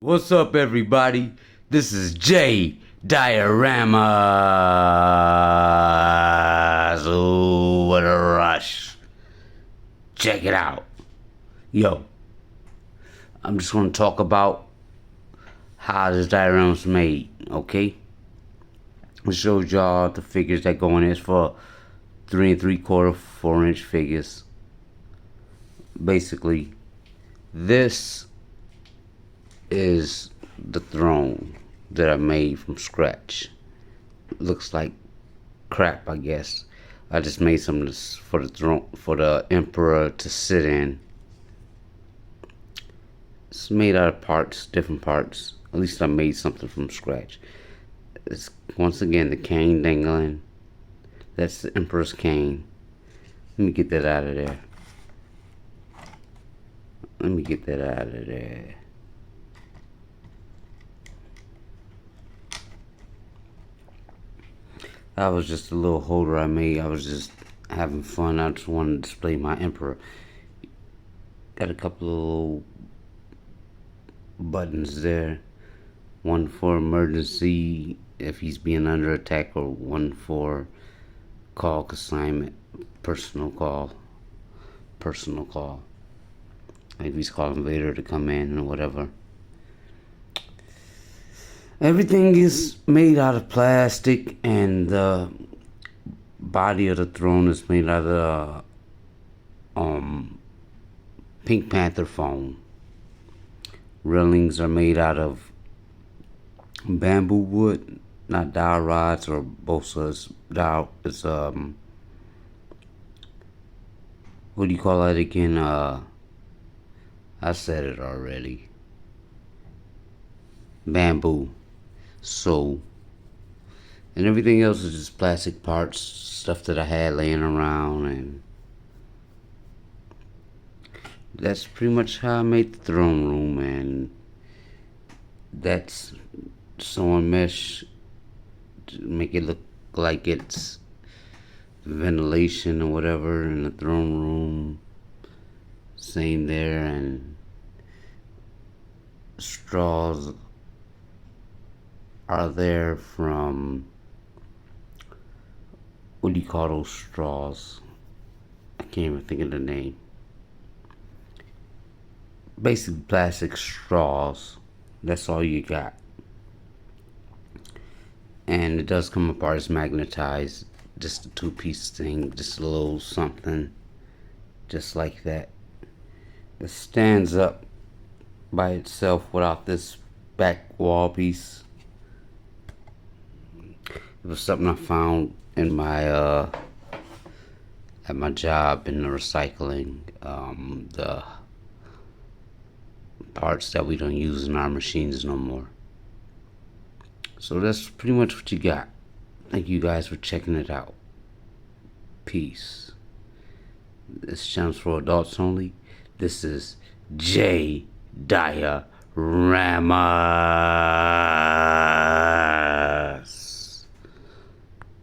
What's up, everybody? This is J Dioramas. Ooh, what a rush. Check it out. Yo, I'm just going to talk about how this diorama's made, okay? It shows y'all the figures that go in. It's for 3 3/4, 4-inch figures. Basically, this is the throne that I made from scratch. Looks like crap, I guess. I just made some of this for the throne, for the emperor to sit in. It's made out of parts, different parts. At least I made something from scratch. It's once again the cane dangling. That's the emperor's cane. Let me get that out of there. Let me get that out of there. That was just a little holder I made. I was just having fun. I just wanted to display my emperor. Got a couple of little buttons there. One for emergency if he's being under attack, or one for call consignment, personal call. Like he's calling Vader to come in or whatever. Everything is made out of plastic, and the body of the throne is made out of Pink Panther foam. Railings are made out of bamboo wood, not dowel rods or balsas. It's what do you call that again? I said it already. Bamboo. So, and everything else is just plastic parts, stuff that I had laying around, and that's pretty much how I made the throne room. And that's sewing mesh to make it look like it's ventilation or whatever in the throne room. Same there, and straws are there from, what do you call those straws? I can't even think of the name. Basically plastic straws. That's all you got. And it does come apart. It's magnetized. Just a 2-piece thing. Just a little something. Just like that. It stands up by itself without this back wall piece. It was something I found in my at my job in the recycling. The parts that we don't use in our machines no more. So that's pretty much what you got. Thank you guys for checking it out. Peace. This channel's for adults only. This is J Dioramas.